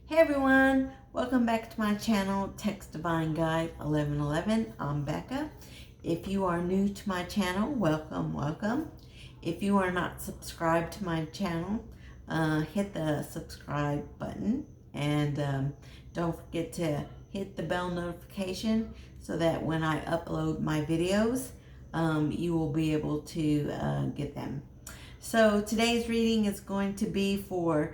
Hey everyone, welcome back to my channel, Text Divine Guide 1111. I'm Becca. If you are new to my channel, welcome. If you are not subscribed to my channel, hit the subscribe button and don't forget to hit the bell notification so that when I upload my videos, you will be able to get them. So today's reading is going to be for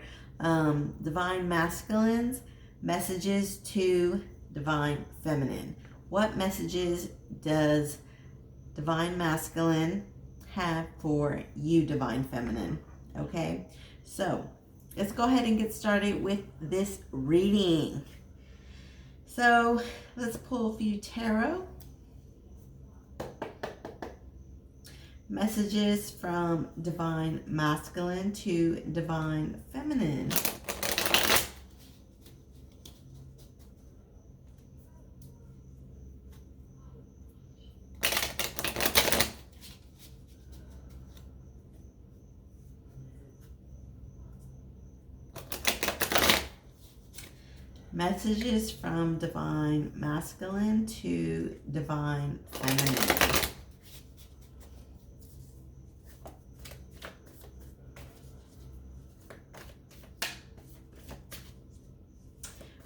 Divine Masculines, messages to Divine Feminine. What messages does Divine Masculine have for you, Divine Feminine? Okay, so let's go ahead and get started with this reading. So let's pull a few tarot. Messages from Divine Masculine to Divine Feminine. Messages from Divine Masculine to Divine Feminine.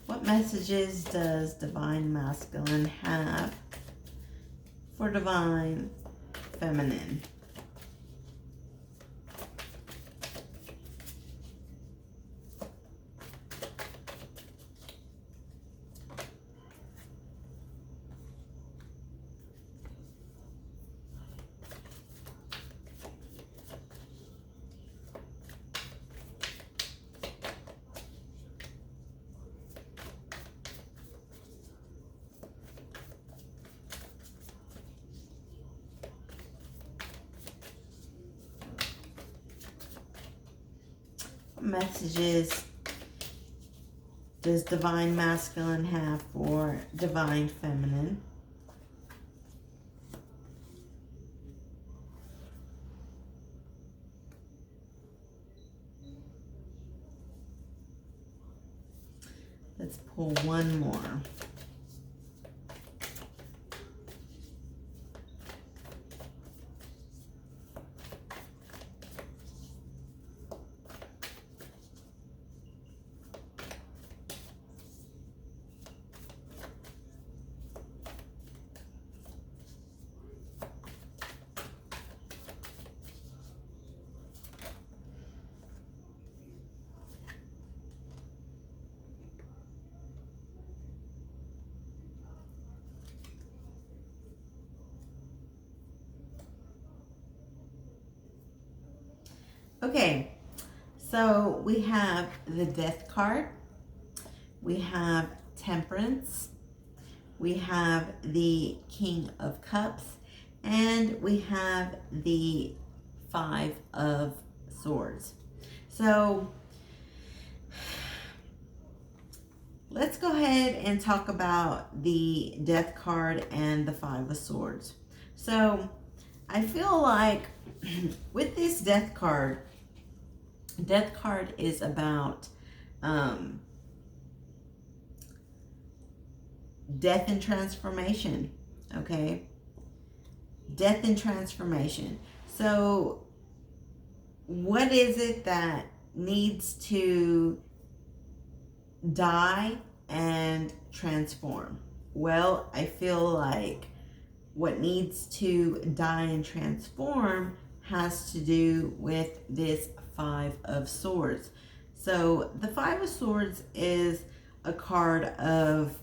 What messages does Divine Masculine have for Divine Feminine? Messages does Divine Masculine have for Divine Feminine? Let's pull one more. Okay, so we have the Death card, we have Temperance, we have the King of Cups, and we have the Five of Swords. So let's go ahead and talk about the Death card and the Five of Swords. So I feel like with this Death card is about death and transformation, okay? Death and transformation. So what is it that needs to die and transform? Well, I feel like what needs to die and transform has to do with this Five of Swords. So the Five of Swords is a card of,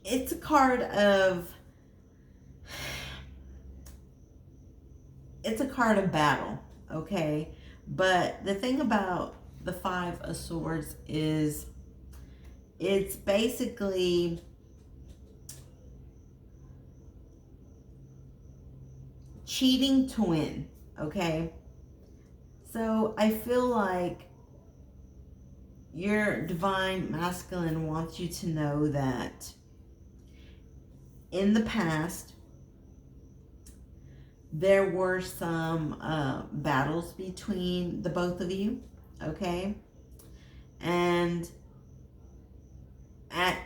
it's a card of battle, okay? But the thing about the Five of Swords is it's basically cheating to win, okay? So I feel like your Divine Masculine wants you to know that in the past, there were some battles between the both of you, okay? And at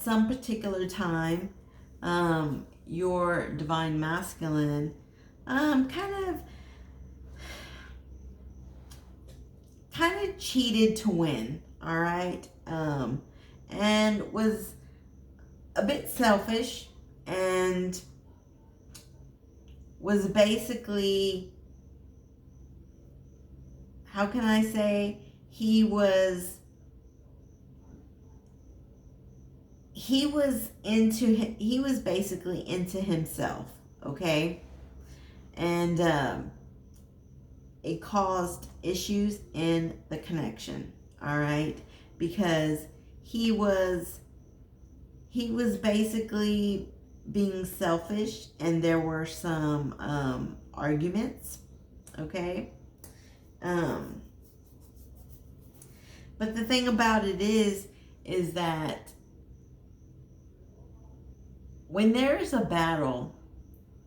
some particular time, your divine masculine kind of cheated to win, all right? And was a bit selfish and was basically, how can I say, he was basically into himself, okay? And it caused issues in the connection, all right? Because he was basically being selfish, and there were some arguments, okay? But the thing about it is that when there's a battle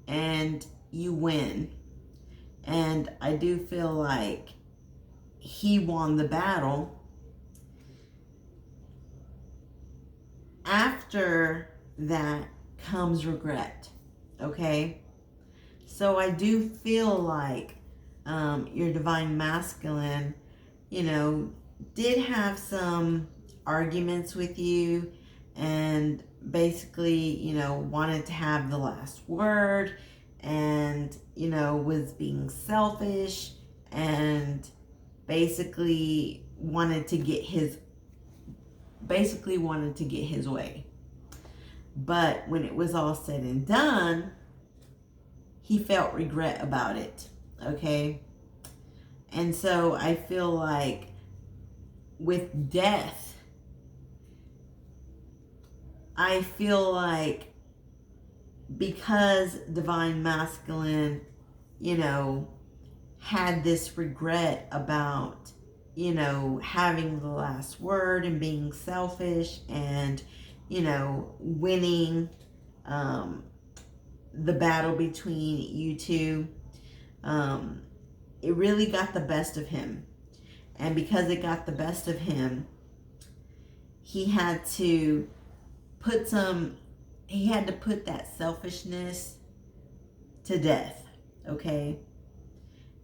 and you win, and I do feel like he won the battle, after that comes regret, okay? So I do feel like your divine masculine, did have some arguments with you, and basically, wanted to have the last word, and, was being selfish, and basically wanted to get his way. But when it was all said and done, he felt regret about it, okay? And so I feel like with death, I feel like because divine masculine, had this regret about, having the last word and being selfish and, winning the battle between you two, it really got the best of him. And because it got the best of him, he had to put that selfishness to death, okay?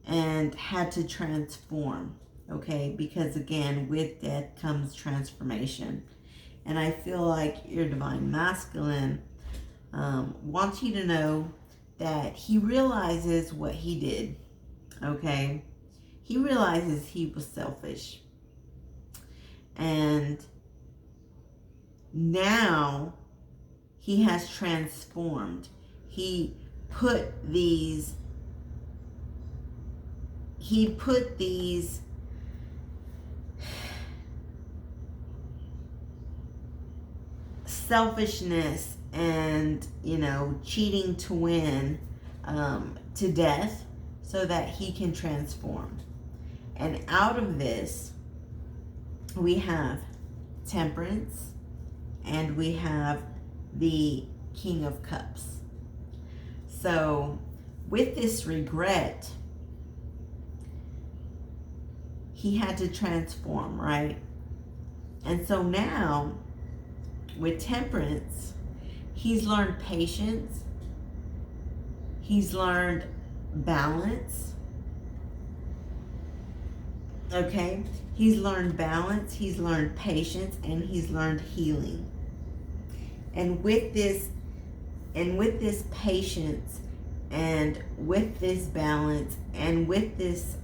And had to transform, okay? Because again, with death comes transformation. And I feel like your divine masculine wants you to know that he realizes what he did, okay? He realizes he was selfish. And now he has transformed. He put these selfishness and, cheating to win to death so that he can transform. And out of this, we have Temperance, and we have the King of Cups. So with this regret, he had to transform, right? And so now, with Temperance, he's learned patience. He's learned balance. Okay? He's learned balance, he's learned patience, and he's learned healing. And with this patience, and with this balance, and with this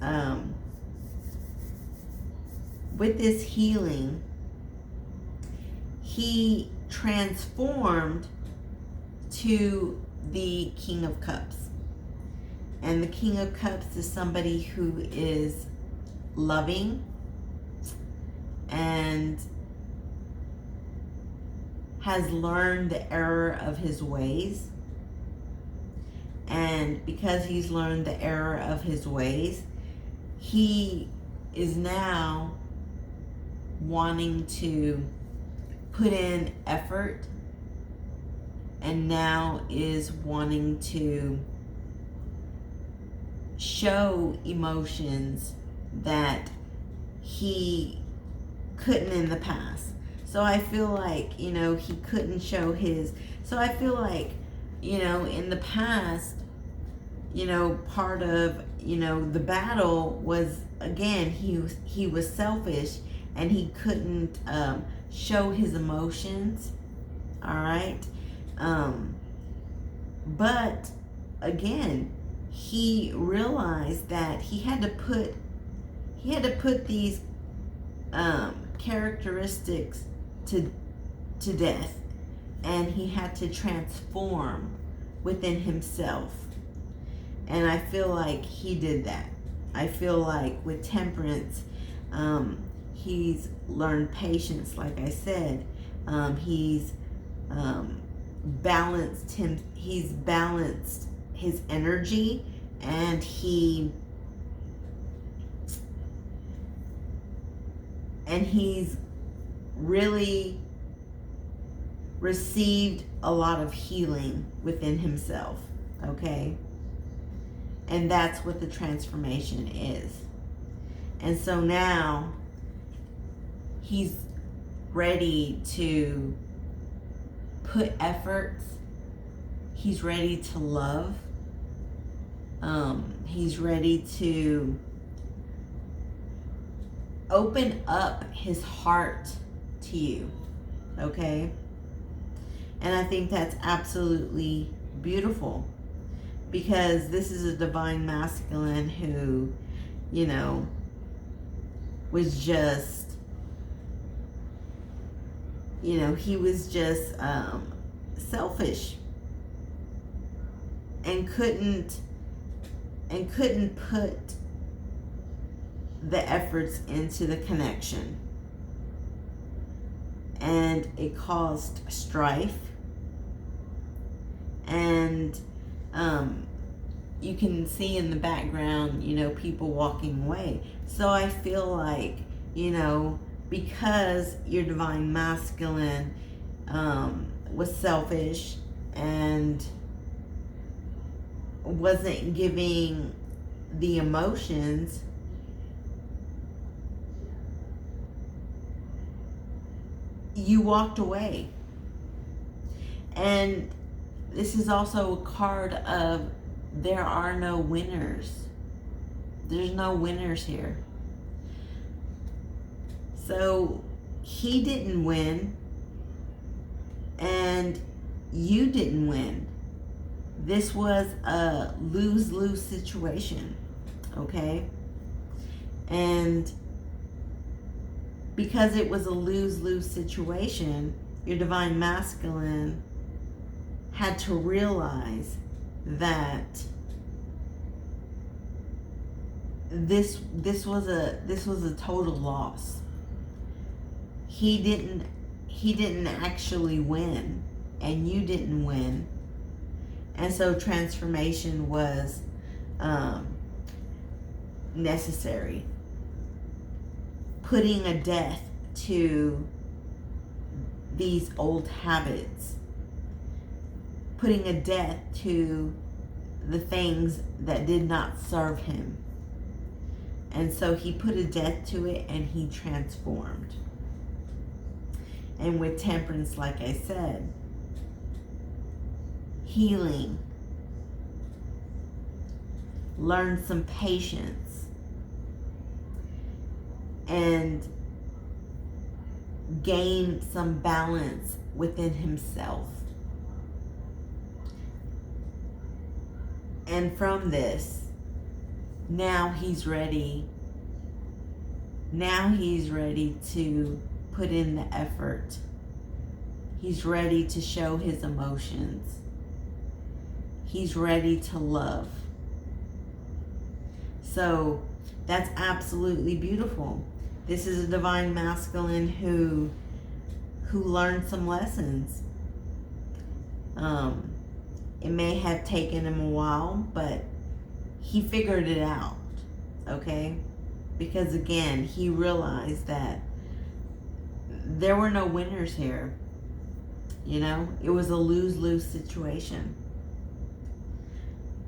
healing, he transformed to the King of Cups. And the King of Cups is somebody who is loving and has learned the error of his ways. And because he's learned the error of his ways, he is now wanting to put in effort, and now is wanting to show emotions that he couldn't in the past. So I feel like, you know, he couldn't show his, so I feel like, you know, in the past, you know, part of, you know, the battle was, again, he was selfish and he couldn't show his emotions. All right. But again, he realized that he had to put these characteristics to death, and he had to transform within himself. And I feel like he did that. I feel like with temperance, he's learned patience, like I said. He's balanced his energy, and he's really received a lot of healing within himself. Okay? And that's what the transformation is. And so now he's ready to put efforts. He's ready to love. He's ready to open up his heart to you. Okay? And I think that's absolutely beautiful, because this is a divine masculine who, you know, was just, you know, he was just selfish and couldn't put the efforts into the connection, and it caused strife. And you can see in the background, you know, people walking away. So I feel like, you know, because your divine masculine was selfish and wasn't giving the emotions, you walked away. And this is also a card of there are no winners. There's no winners here. So he didn't win, and you didn't win. This was a lose-lose situation, okay? And because it was a lose-lose situation, your divine masculine had to realize that this was a total loss. He didn't actually win, and you didn't win. And so transformation was necessary. Putting a death to these old habits. Putting a death to the things that did not serve him. And so he put a death to it, and he transformed. And with temperance, like I said, healing, learn some patience, and gain some balance within himself. And from this, now he's ready. Now he's ready to put in the effort. He's ready to show his emotions. He's ready to love. So that's absolutely beautiful. This is a divine masculine who learned some lessons. It may have taken him a while, but he figured it out, okay? Because again, he realized that there were no winners here. You know, it was a lose-lose situation.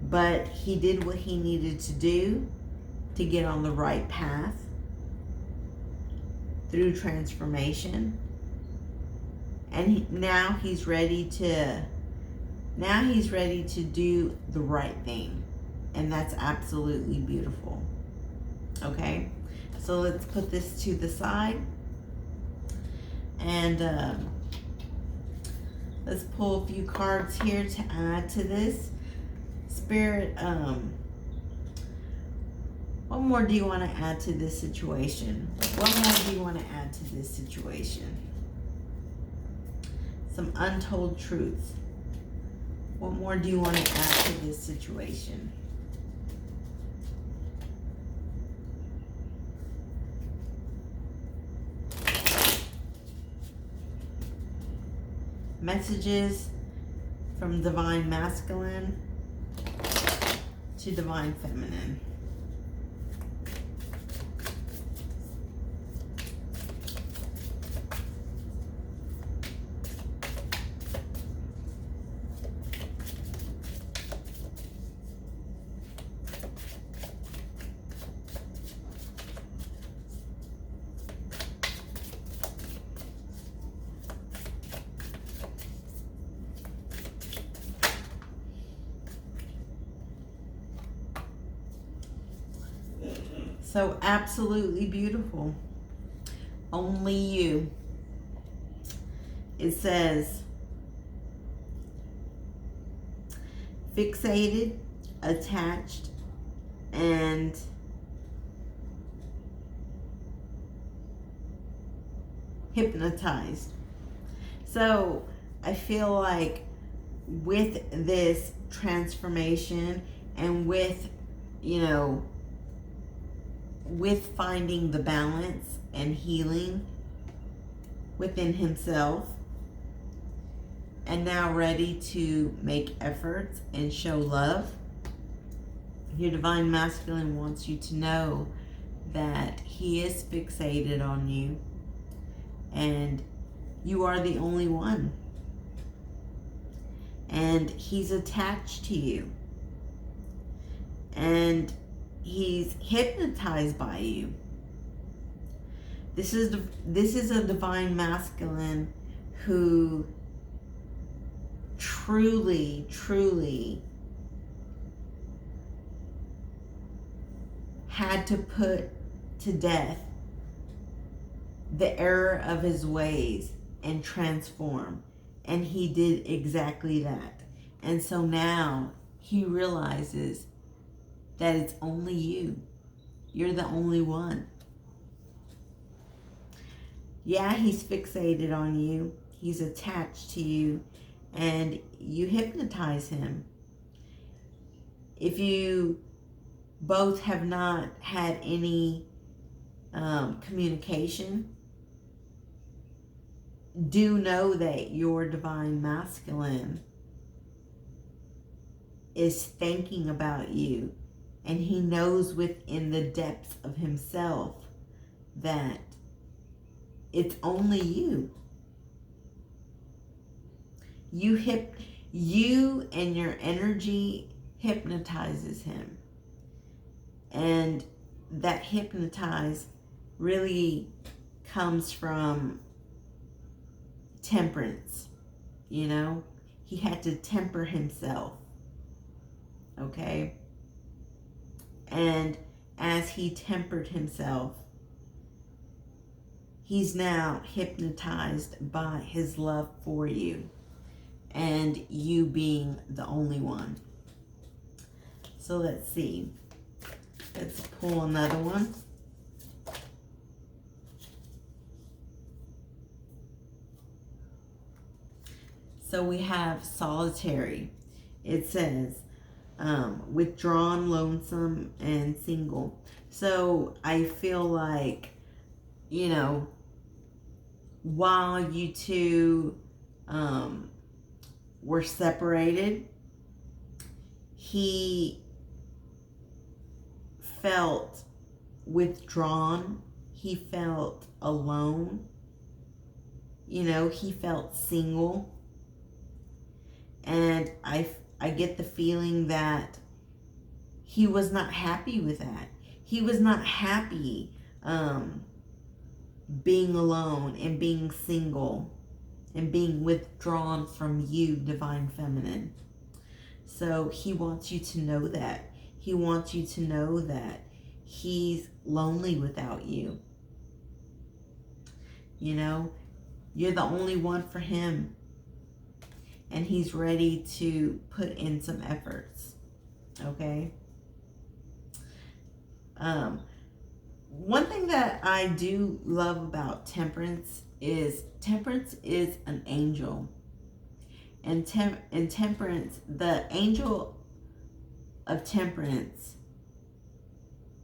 but he did what he needed to do to get on the right path through transformation. And now he's ready to do the right thing. And that's absolutely beautiful. Okay, so let's put this to the side. And let's pull a few cards here to add to this. Spirit, what more do you want to add to this situation? What more do you want to add to this situation? Some untold truths. What more do you want to add to this situation? Messages from Divine Masculine to Divine Feminine. So absolutely beautiful. Only you. It says, fixated, attached, and hypnotized. So I feel like with this transformation and with, with finding the balance and healing within himself, and now ready to make efforts and show love, your Divine Masculine wants you to know that he is fixated on you and you are the only one. And he's attached to you. And he's hypnotized by you. This is a Divine Masculine who truly had to put to death the error of his ways and transform. And he did exactly that. And so now he realizes that it's only you. You're the only one. Yeah, he's fixated on you. He's attached to you. And you hypnotize him. If you both have not had any communication, do know that your Divine Masculine is thinking about you. And he knows within the depths of himself that it's only you. You and your energy hypnotizes him. And that hypnotize really comes from temperance. He had to temper himself. Okay? And as he tempered himself, he's now hypnotized by his love for you and you being the only one. So let's see. Let's pull another one. So we have solitary. It says, withdrawn, lonesome, and single. So I feel like, while you two were separated, he felt withdrawn. He felt alone. He felt single. And I get the feeling that he was not happy with that. He was not happy being alone and being single and being withdrawn from you, Divine Feminine. So he wants you to know that. He wants you to know that he's lonely without you. You know, you're the only one for him. And he's ready to put in some efforts. Okay? One thing that I do love about Temperance is an angel. And Temperance, the angel of Temperance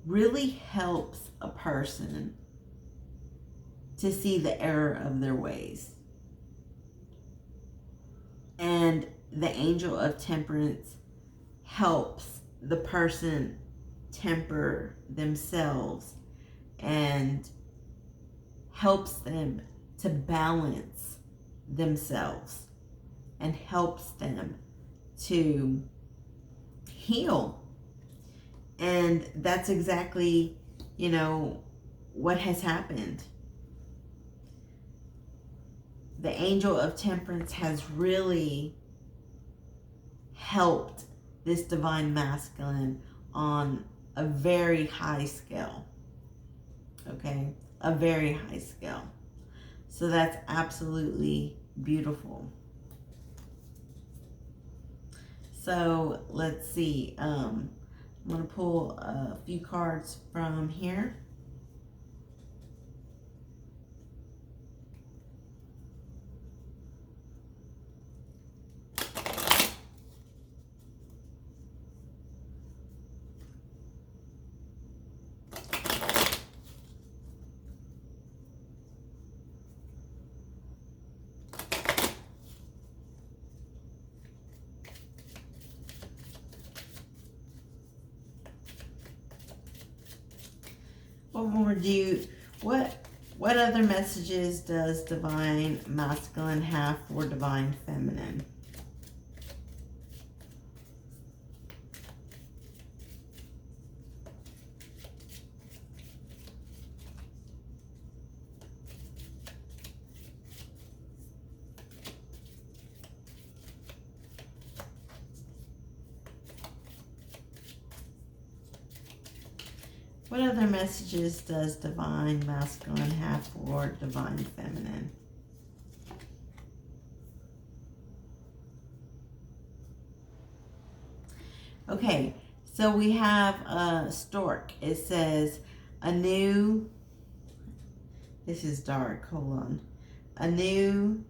really helps a person to see the error of their ways. And the angel of Temperance helps the person temper themselves and helps them to balance themselves and helps them to heal. And that's exactly, you know, what has happened. The angel of Temperance has really helped this Divine Masculine on a very high scale. Okay? A very high scale. So that's absolutely beautiful. So let's see. I'm going to pull a few cards from here. What more do you, what other messages does Divine Masculine have for Divine Feminine? What other messages does Divine Masculine have for Divine Feminine? Okay, so we have a stork. It says, a new, this is dark, hold on. A new,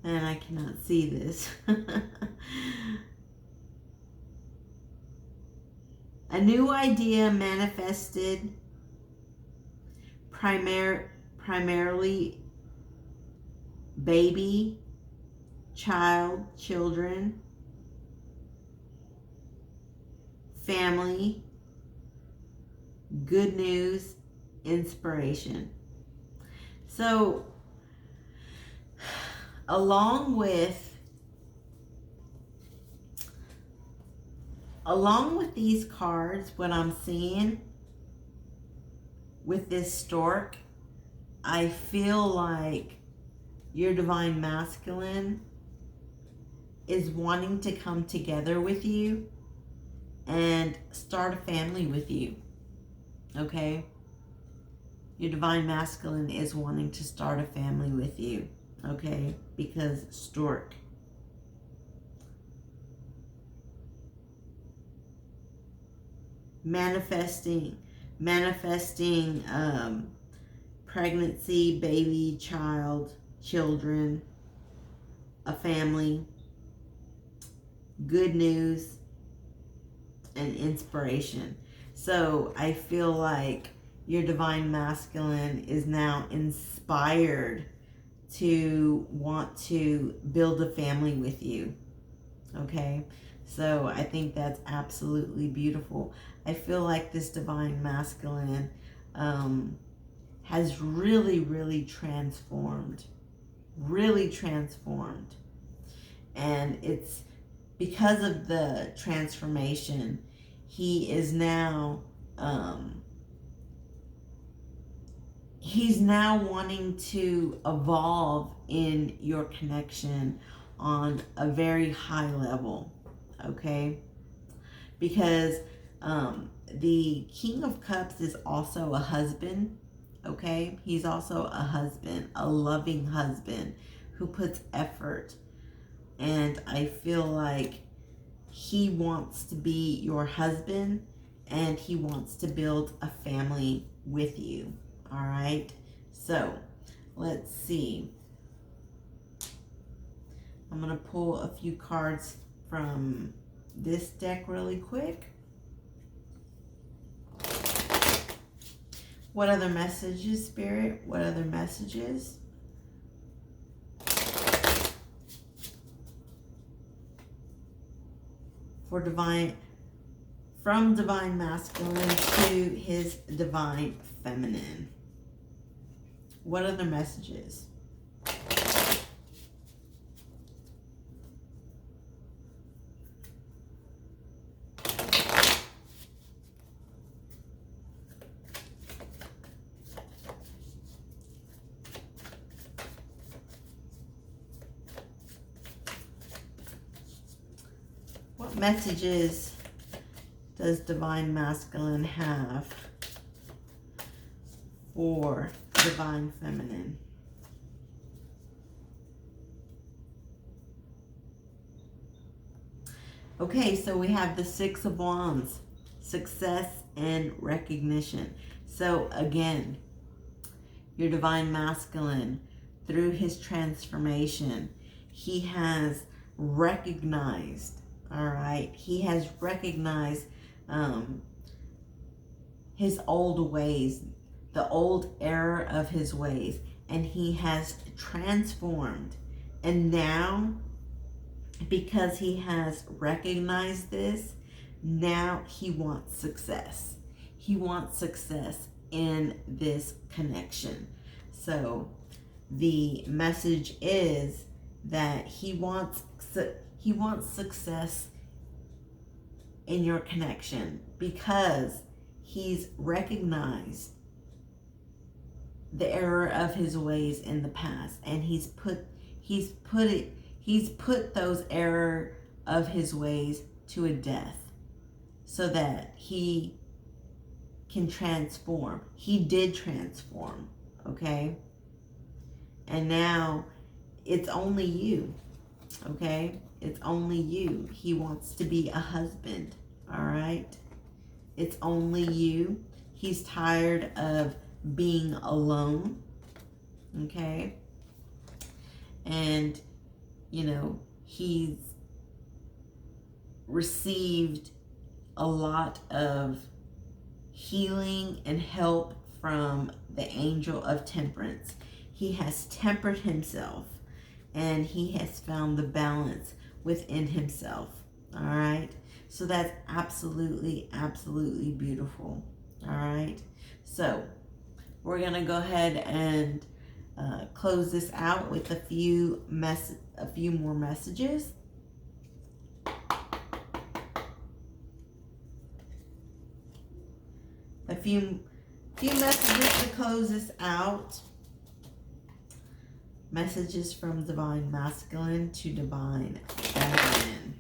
and I cannot see this. A new idea manifested primarily baby, child, children, family, good news, inspiration. So, along with these cards, what I'm seeing with this stork, I feel like your Divine Masculine is wanting to come together with you and start a family with you. Okay? Your Divine Masculine is wanting to start a family with you. Okay? Because stork. Manifesting pregnancy, baby, child, children, a family, good news, and inspiration. So I feel like your Divine Masculine is now inspired to want to build a family with you. Okay? So I think that's absolutely beautiful. I feel like this Divine Masculine has really, really transformed. really transformed. And it's because of the transformation, he is now, he's now wanting to evolve in your connection on a very high level, okay? Because the King of Cups is also a husband, okay? He's also a husband, a loving husband who puts effort. And I feel like he wants to be your husband and he wants to build a family with you. All right. So let's see. I'm going to pull a few cards from this deck really quick. What other messages, Spirit? What other messages? For divine, from divine masculine to his divine feminine. What other messages? What messages does divine masculine have for divine feminine? Okay, so we have the Six of Wands, success and recognition. So again, your divine masculine, through his transformation, he has recognized, all right, he has recognized his old ways, the old error of his ways, and he has transformed. And now, because he has recognized this, now he wants success. He wants success in this connection. So the message is that he wants success in your connection because he's recognized the error of his ways in the past, and he's put those error of his ways to a death so that he can transform. He did transform, okay? And now it's only you, okay? It's only you. He wants to be a husband, all right? It's only you. He's tired of being alone, okay? And, you know, he's received a lot of healing and help from the angel of temperance. He has tempered himself and he has found the balance within himself. All right. So that's absolutely, absolutely beautiful. All right. So we're going to go ahead and close this out with a few more messages. A few messages to close this out. Messages from divine masculine to divine feminine.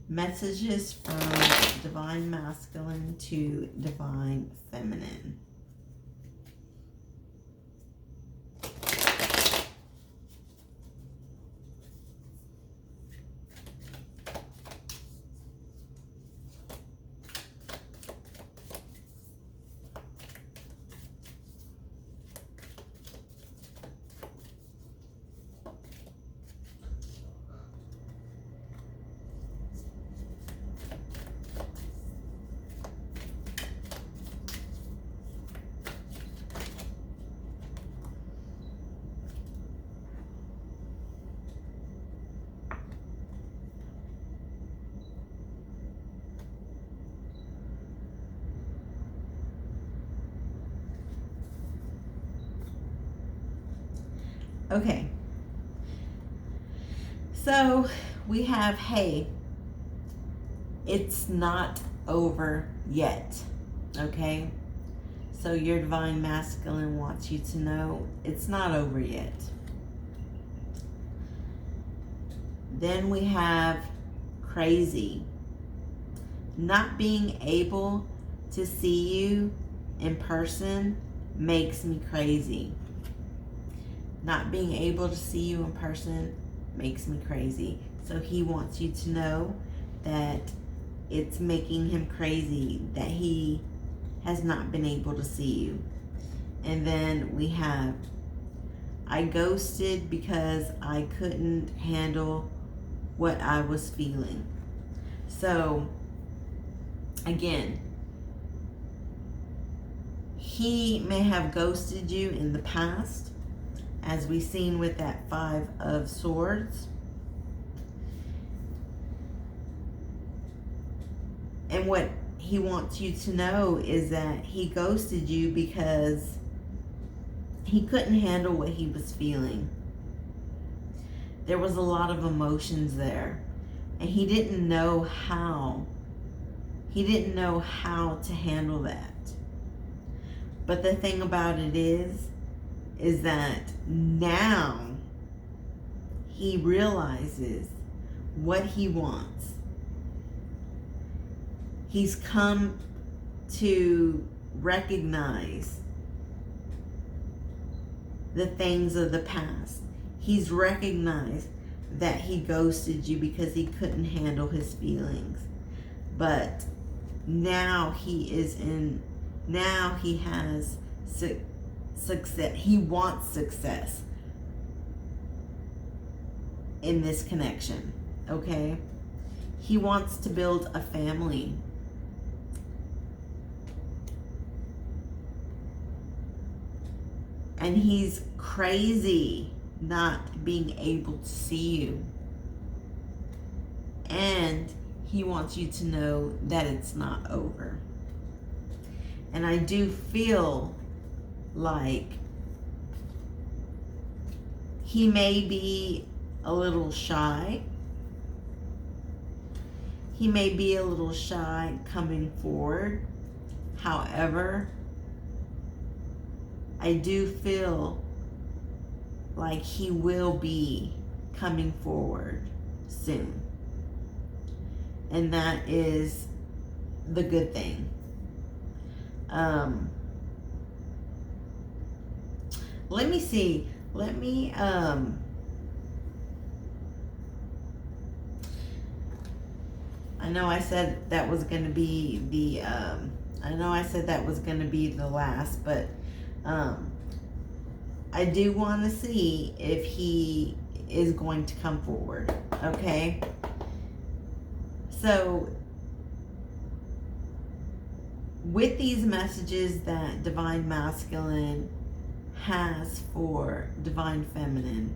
Messages from divine masculine to divine feminine. Okay. So we have, hey, it's not over yet. Okay? So your divine masculine wants you to know it's not over yet. Then we have crazy. Not being able to see you in person makes me crazy. Not being able to see you in person makes me crazy. So he wants you to know that it's making him crazy that he has not been able to see you. And then we have, I ghosted because I couldn't handle what I was feeling. So again, he may have ghosted you in the past, as we've seen with that 5 of Swords. And what he wants you to know is that he ghosted you because he couldn't handle what he was feeling. There was a lot of emotions there, and he didn't know how. He didn't know how to handle that. But the thing about it is that now he realizes what he wants. He's come to recognize the things of the past. He's recognized that he ghosted you because he couldn't handle his feelings. But now he has success. He wants success in this connection, okay? He wants to build a family. And he's crazy not being able to see you. And he wants you to know that it's not over. And I do feel like he may be a little shy. He may be a little shy coming forward. However, I do feel like he will be coming forward soon. And that is the good thing. Let me see. I know I said that was going to be the last, but I do want to see if he is going to come forward, okay? So, with these messages that Divine Masculine has for Divine Feminine,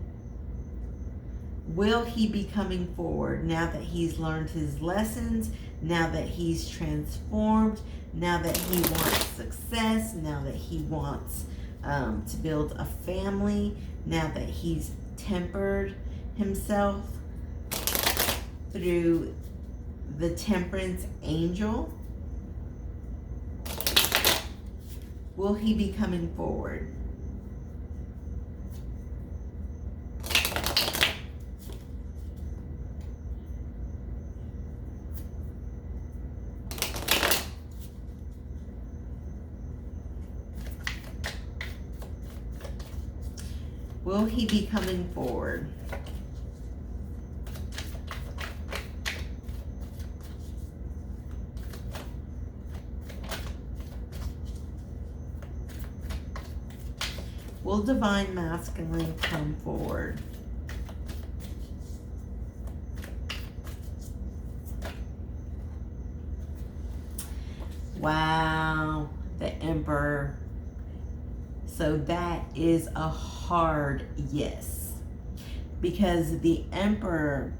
will he be coming forward now that he's learned his lessons, now that he's transformed, now that he wants success, now that he wants to build a family, now that he's tempered himself through the Temperance Angel? Will he be coming forward? Will he be coming forward? Will Divine Masculine come forward? Wow, the Emperor. So that is a hard yes. Because the Emperor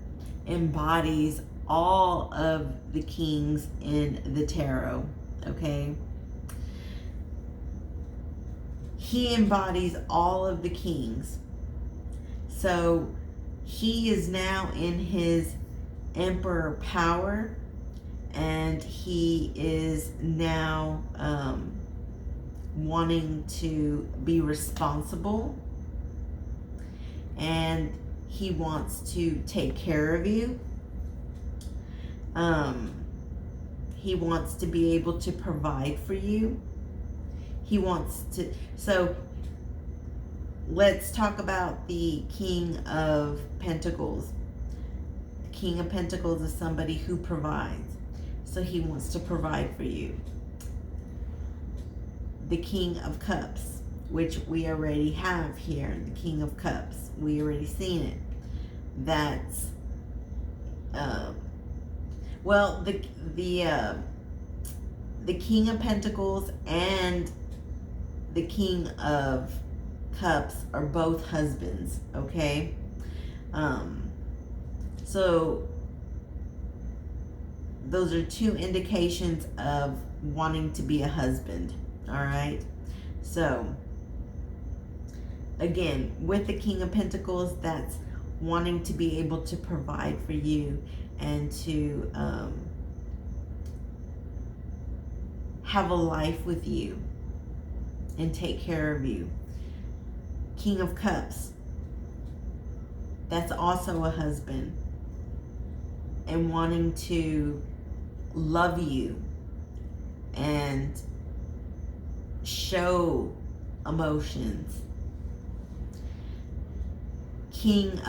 embodies all of the kings in the tarot, okay? He embodies all of the kings. So he is now in his emperor power, and he is now wanting to be responsible, and he wants to take care of you. He wants to be able to provide for you. He wants to, so let's talk about the King of Pentacles. The King of Pentacles is somebody who provides. So he wants to provide for you. The King of Cups, which we already have here, the King of Cups. We already seen it. That's, well, the King of Pentacles and the King of Cups are both husbands, okay? So those are two indications of wanting to be a husband, all right? So again, with the King of Pentacles, that's wanting to be able to provide for you and to have a life with you and take care of you. King of Cups, that's also a husband and wanting to love you and show emotions. The King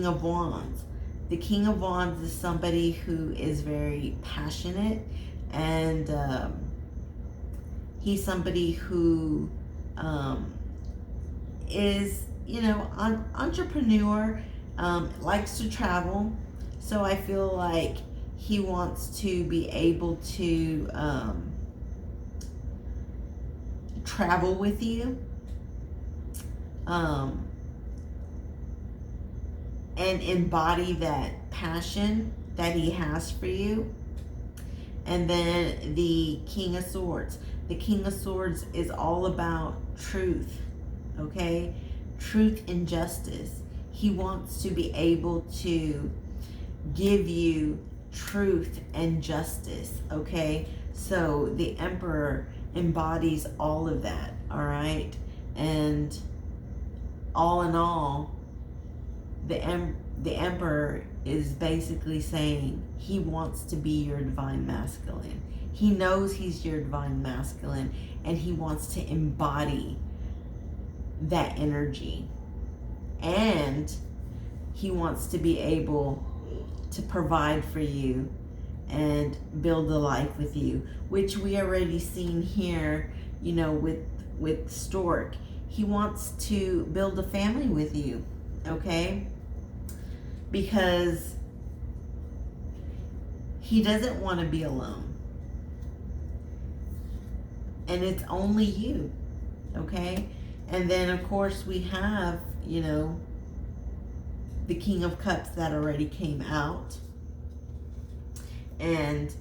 of Wands. The King of Wands is somebody who is very passionate, and he's somebody who is, you know, an entrepreneur, likes to travel. So I feel like he wants to be able to travel with you, and embody that passion that he has for you. And then the King of Swords. The King of Swords is all about truth, okay? Truth and justice. He wants to be able to give you truth and justice, okay? So the Emperor embodies all of that, all right? And all in all, the Emperor is basically saying he wants to be your divine masculine. He knows he's your divine masculine, and he wants to embody that energy. And he wants to be able to provide for you and build a life with you, which we already seen here, you know, with Stork. He wants to build a family with you, okay? Because he doesn't want to be alone. And it's only you, okay? And then, of course, we have, you know, the King of Cups that already came out. And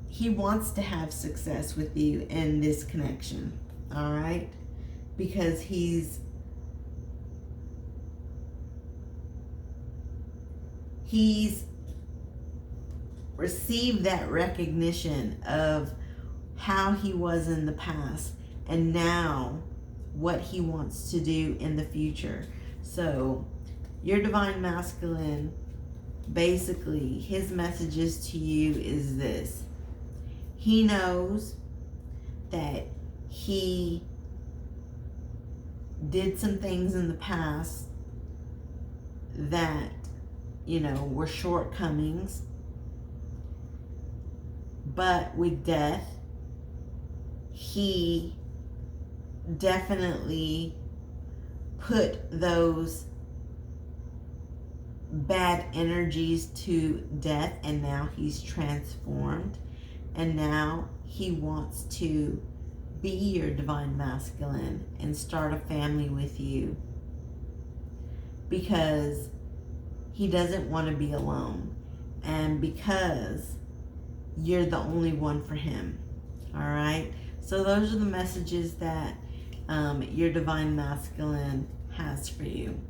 he wants to have success with you in this connection, all right? Because he's received that recognition of how he was in the past, and now what he wants to do in the future. So your divine masculine, basically his messages to you is this: he knows that he did some things in the past that, you know, were shortcomings, but with death, he definitely put those bad energies to death, and now he's transformed, and now he wants to be your divine masculine and start a family with you, because he doesn't want to be alone, and because you're the only one for him. All right, so those are the messages that your divine masculine has for you.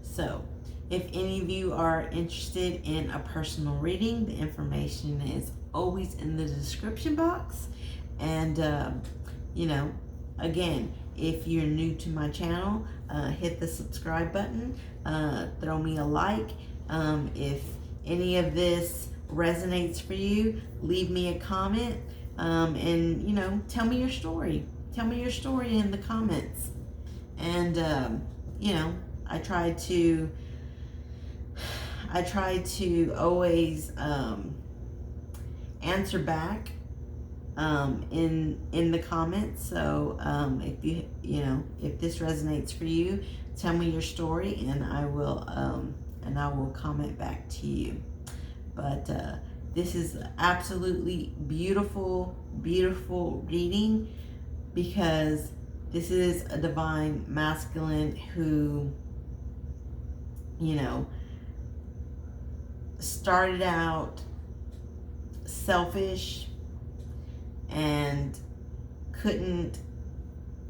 So if any of you are interested in a personal reading, the information is always in the description box. And, you know, again, if you're new to my channel, hit the subscribe button, throw me a like. If any of this resonates for you, leave me a comment, and, you know, tell me your story. Tell me your story in the comments. And, you know, I try to always answer back in the comments. So if you know, if this resonates for you, tell me your story, and I will comment back to you. But this is absolutely beautiful, beautiful reading, because this is a divine masculine who, you know, started out selfish and couldn't,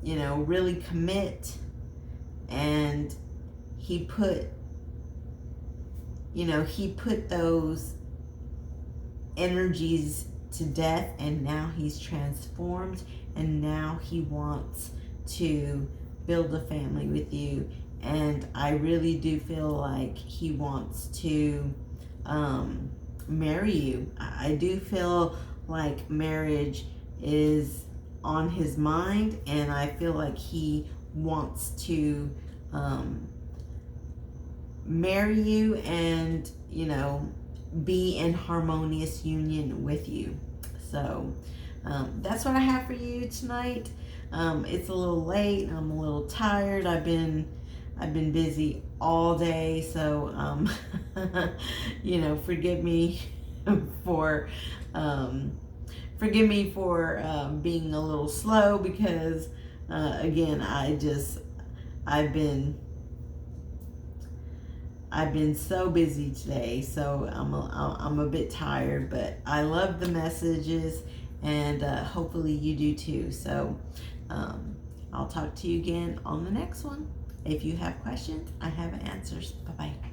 you know, really commit, and he put those energies to death, and now he's transformed, and now he wants to build a family with you. And I really do feel like he wants to marry you. I do feel like marriage is on his mind, and I feel like he wants to marry you and, you know, be in harmonious union with you. So that's what I have for you tonight. It's a little late. I'm a little tired. I've been busy all day, so you know, forgive me for being a little slow, because again, I've been so busy today, so I'm a bit tired, but I love the messages, and hopefully you do too. So I'll talk to you again on the next one. If you have questions, I have answers. Bye-bye.